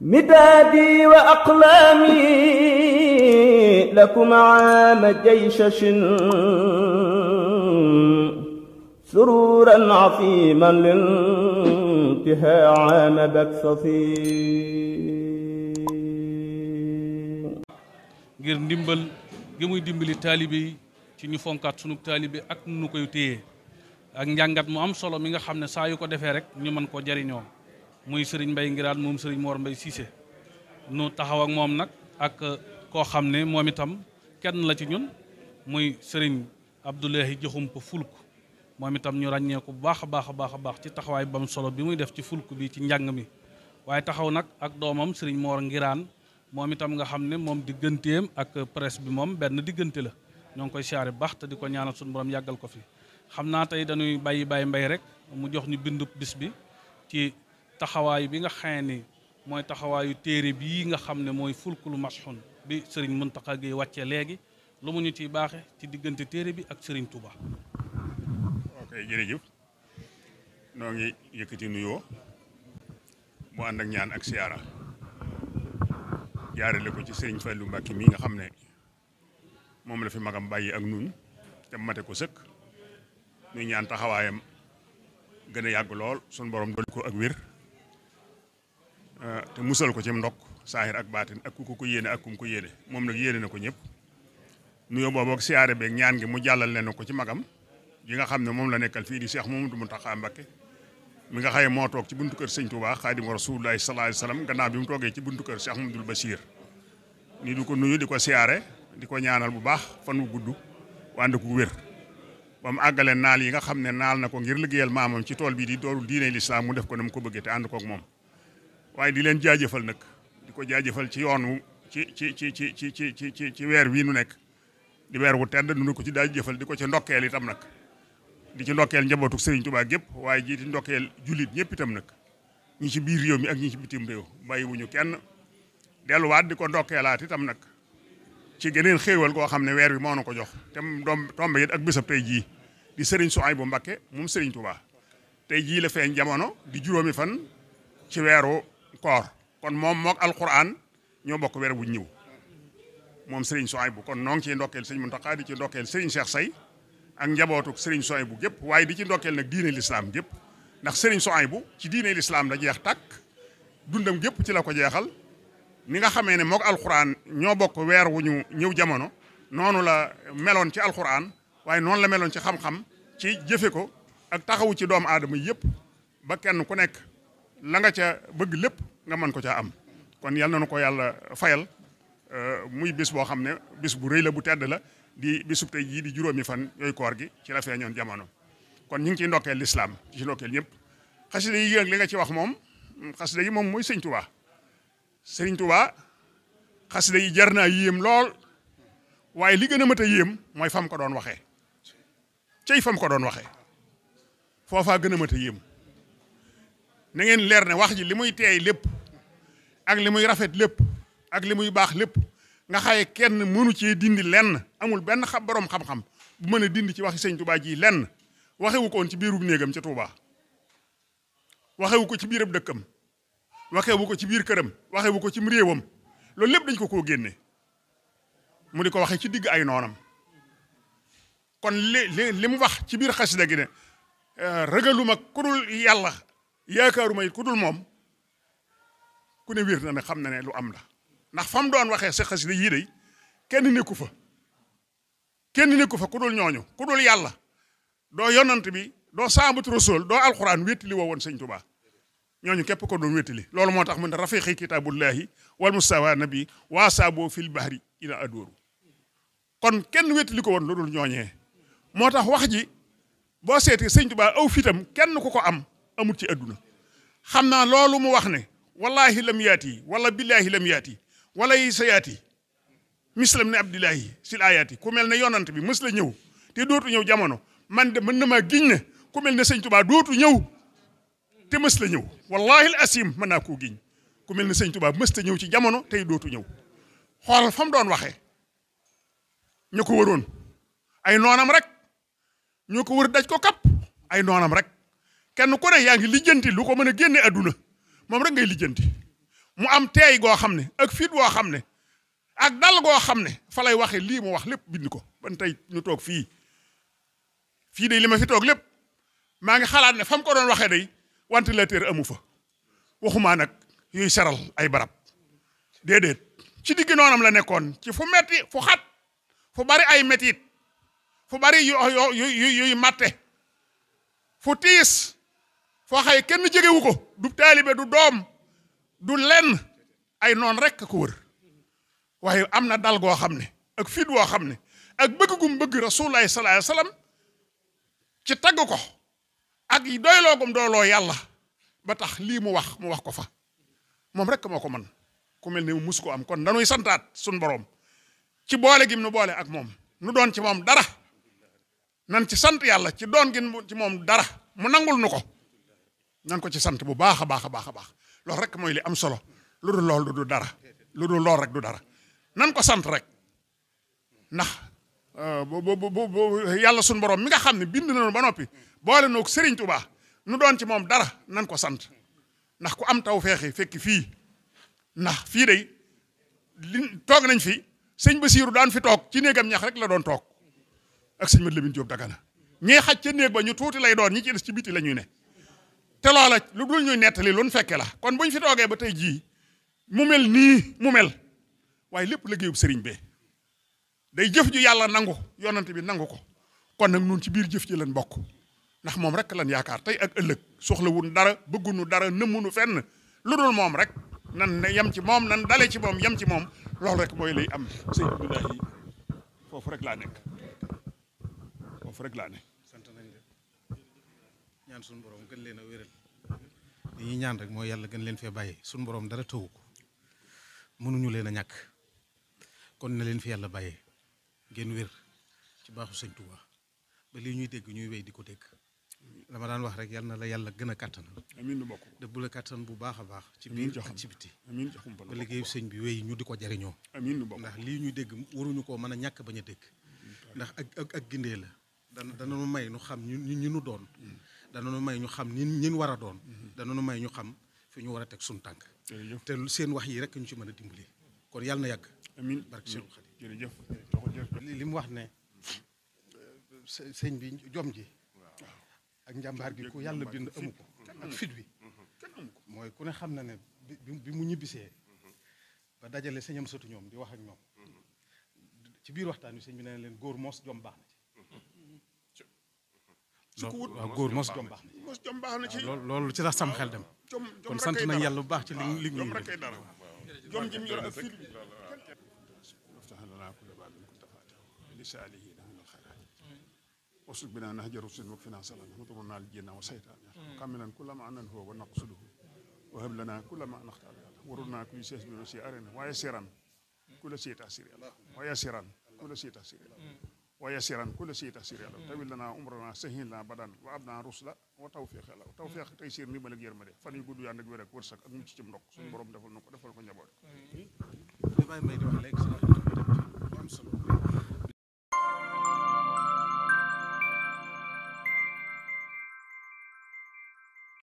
مدادي وأقلامي لكم عام جيشش سرورا عظيما لانتهاء عام بكسسي ngir ndimbal gi muy dimbali taalibe yi ci ñu fonkaat sunu taalibe ak nu koy téye ak njàngat mu am solo mi nga xam ne saa yu ko defee rek ñu mën koo jariñoo muy sëriñ Mbay Ngiraan moom sëriñ Mor Mbay Siise nu taxaw ak moom nag ak koo xam ne moom itam kenn la ci ñun muy sëriñ Abdoulahi Joxumpa Fulk moom itam ñu ràññee ko bu baax a baax a baax a baax ci taxawaay bam solo bi muy def ci fulk bi ci njàng mi waaye taxaw nag ak doomam sëriñ Mor Ngiraan moom itam nga xam ne moom digganteem ak presse bi moom benn diggante la ñoo ngi koy siyaare bu baax te di ko ñaanal suñu borom yàggal ko fi xam naa tey dañuy bàyyi mbay rek mu jox ñu bindu bis bi ci taxawaay bi nga xam ni mooy taxawaayu téere bii nga xam ne mooy fulkul mashhun bi sëriñ Muntaxa Gey wàccee léegi lu mu ñu ciy baaxe ci diggante téere bi ak sëriñ Touba. ok jërëjëf noo ngi yëkkati nuyoo mu ànd ak ñaan ak siyaara jaarale ko ci sëriñ Fallu Mbàkke mi nga xam ne moom la fi magam bàyyi ak nun te mate ko sëkk nuy ñaan taxawaayam gën a yàgg lool sun borom dolli ko ak wér te musal ko ci ndokk saahir ak baatin ak ku ko yéene ak kum ko yéene moom nag yéene na ko ñëpp nuyoo boobu ak siyaare beeg ñaan gi mu jàllal leen ko ci magam yi nga xam ne moom la nekkal fii di Cheikh Mamadou Mountakha Mbacké mi nga xaye moo toog ci buntu kër sëñ Touba Xaadimu Rasuulullaahi sallallaahu alayhi wa sallam gannaaw bi mu toogee ci buntu kër Cheikh Mamadou Bachir ni du ko nuyu di ko siyaare di ko ñaanal bu baax fan wu gudd wànd ku wér ba mu àggale naal yi nga xam ne naal na ko ngir liggéeyal maamam ci tool bii di doorul diine lislaam mu def ko na mu ko bëggee te ànd kook moom waaye di leen jaajëfal nag di ko jaajëfal ci yoon wu ci weer wii nu nekk di weer wu tedd nu ko ci jaajëfal di ko ci ndokkeel itam nag di ci ndokkeel njabootu Serigne Touba gépp waaye ji di ndokkeel jullit ñëpp itam nag ñi ci biir réew mi ak ñi ci bitim réew bàyyi wuñu kenn delluwaat di ko ndokkeelaat itam nag ci geneen xéewal goo xam ne weer wi moo na ko jox te doom tombe it ak bésab tey jii di Serigne Souhaïbou Mbacké moom Serigne Touba tey jii la feeñ jamono di juróomi fan ci weeru koor kon moom mook alquran ñoo bokk weer bu ñëw moom Serigne Souhaïbou kon noo ngi ciy ndokkeel Serigne Mountakha di ci ndokkeel Serigne Cheikh Say ak njabootuk Serigne Souhaïbou gépp waaye di ci ndokkeel nag diine l'islam gépp ndax Serigne Souhaïbou ci diine l'islam la jeex tàkk dundam gépp ci la ko jeexal ni nga xamee ne mook alquran ñoo bokk weer wu ñu ñëw jamono noonu la meloon ci alquran waaye noonu la meloon ci xam-xam ci jëfe ko ak taxawu ci doomu aadama yëpp ba kenn ku nekk la nga ca bëgg lépp nga mën ko caa am kon yal na nu ko yàlla fayal muy bis boo xam ne bis bu rëy la bu tedd la di bisub tey jii di juróomi fan yooyu koor gi ci la feeñoon jamono kon ñu ngi ciy ndokkeel lislaam ci ndokkeel ñëpp xasida yi ak li nga ci wax moom xasida yi moom mooy sëñ Touba sëriñ Touba xasida yi jar naa yéem lool waaye li gën a mat a yéem mooy fam ko doon waxee cey fam ko doon waxee foofaa gën a mat a yéem na ngeen leer ne wax ji li muy teey lépp ak li muy rafet lépp ak li muy baax lépp nga xaye kenn mënu cee dindi lenn amul benn borom xam-xam bu mën a dindi ci waxi sëñ Touba ji lenn waxewu ko woon ci biiru néegam ca Touba waxewu ko ci biirab dëkkam waxewu ko ci biir këram waxewu ko ci réewam loolu lépp dañ ko koo génne mu di ko waxe ci digg ay noonam kon li mu wax ci biir xasida gi ne ragaluma ku dul yàlla yaakaaruma it ku dul moom ku ne wér na ne xam na ne lu am la ndax fam doon waxee sa xasida yii day kenn nekku fa ku dul ñooñu ku dul yàlla doo yonant bi doo saabatu rasul doo alxuraan wéttali woo woon sëñ Touba ñooñu képp ko doon wéttali loolu moo tax mu ne rafiqi kitaabullahi wal mustawa nabi waa saaboo fil bahri ila adooru kon kenn wéttali ko woon lu dul ñooñee moo tax wax ji boo seetee sëñ Touba aw fitam kenn ku ko am amut ci adduna xam naa loolu mu wax ne wallahi lam yaati wala billahi lam yaati wala yi sa yaati mislam ne abdillahi sil ayaati ku mel ne yonant bi mës la ñëw te dootu ñëw jamono man de mën na maa giñ ne ku mel ne sëñ Touba dootu ñëw te mës la ñëw wallahi al asim mën naa koo giñ ku mel ne sëñ Touba mës ta ñëw ci jamono tey dootu ñëw xoolal fa mu doon waxee ñu ko wëroon ay noonam rek ñoo ko wër daj ko kapp ay noonam rek kenn ku ne yaa ngi lijjanti lu ko mën a génne adduna moom rek ngay lijjanti mu am teey goo xam ne ak fit goo xam ne ak dal goo xam ne fa lay waxe lii mu wax lépp bind ko ban tey ñu toog fii de li ma fi toog lépp maa ngi xalaat ne fa mu ko doon waxee day ventilateur amu fa waxumaa nag yuy seral ay barab déedéet ci digg noonam la nekkoon ci fu metti fu xat fu bari ay metit fu bari yuy matte fu tiis foo xëy kenn jegewu ko du taalibe du doom du lenn ay noon rek ko wër waaye am na dal goo xam ne ak fit woo xam ne ak bëgg gum bëgg rasulullahi sallallahu alayhi wasallam ci tagg ko ak doyloo gum doyloo yàlla ba tax lii mu wax ko fa moom rek moo ko man ku mel ne mu mus ko am kon dañuy santaat suñ borom ci boole gim nu boole ak moom nu doon ci moom dara nan ci sant yàlla ci doon gin ci moom dara mu nangul nu ko nan ko ci sant bu baax a baax a baax a baax loolu rek mooy li am solo lu dul lool du dara lu dul lool rek du dara nan ko sant rek ndax yàlla suñ borom mi nga xam ne bind nañu ba noppi boole noo ko Serigne Touba nu doon ci moom dara nan ko sant ndax ku am taw feexi fekk fii ndax fii day li toog nañ fi sëñ Basiiru daan fi toog ci néegam ñax rek la doon toog ak sëñ Mat Lamin Jóob Dagana ñii xaj ca néeg ba ñu tuuti lay doon ñi ci des ci biti la ñuy ne te loola lu dul ñuy nettali lu nu fekke la kon buñ fi toogee ba tey jii mu mel nii mu mel waaye lépp liggéeyub sëriñ bee day jëf ju yàlla nangu yonante bi nangu ko kon nag nun ci biir jëf ji lañ bokk ndax moom rek lañ yaakaar tey ak ëllëg soxlawun dara bëggunu dara nëmmunu fenn lu dul moom rek nan ne yem ci moom nan dale ci moom yem ci moom loolu rek mooy lay am sëñ Abdoulahi foofu rek laa nekk foofu rek laa ne sant nañ leen ñaan suñu borom gën leen a wéral li ñuy ñaan rek mooy yàlla gën leen fee bàyyi suñu borom dara tëwu ko mënuñu leen a ñàkk kon na leen fi yàlla bàyyee ngeen wér ci baaxu sëñ Touba ba lii ñuy dégg ñuy wéy di ko dégg dama daan wax rek yal na la yàlla gën a kàttanal amiin nu bokk dëbb la kàttan bu baax a baax ci biir ak ci biti amiin joxum ba liggéeyu sëñ bi wéy ñu di ko jariñoo amiin nu bokk ndax lii ñuy dégg waruñu koo mën a ñàkk bañ a dégg ndax ak gindee la danañu may ñu xam ñu nu doon danañu may ñu xam ñin war a doon danañu may ñu xam fi ñu war a teg suñu tànk te seen wax yi rek ñu ci mën a dimbali kon yàlla na yàgg amiin barke Cheikh Khadim jërëjëf li mu wax ne sëñ bi jom ji ak njàmbaar gi ku yàlla bind amu ko ak fit wi mooy ku ne xam na ne bi mu ñibbisee ba dajale sëñam sëtu ñoom di wax ak ñoom ci biir waxtaan wi sëñ bi nee na leen góor mos jom baax na ci waaw góor mos jom baax na ci loolu ci tax sam xel dem kon sant nañ yàlla bu baax ci li ñu def jom ji mu yor ak fit wi وصل بنا نهج رسل وكفنا سلام وطرنا الجنة وسيطان كاملا كل ما أنن هو ونقصده وهب لنا كل ما نختار ورنا كل شيء بنسي أرنا ويسرا كل شيء تأثير ويسرا كل شيء تأثير ويسرا كل شيء تأثير طويل لنا عمرنا سهل لنا بدن وأبنا رسلا وتوفيق الله وتوفيق تيسير نبل غير مده فني يقول يا نك ورك ورسك أك مجتمع نك سن بروم دفل نك دفل كنجابور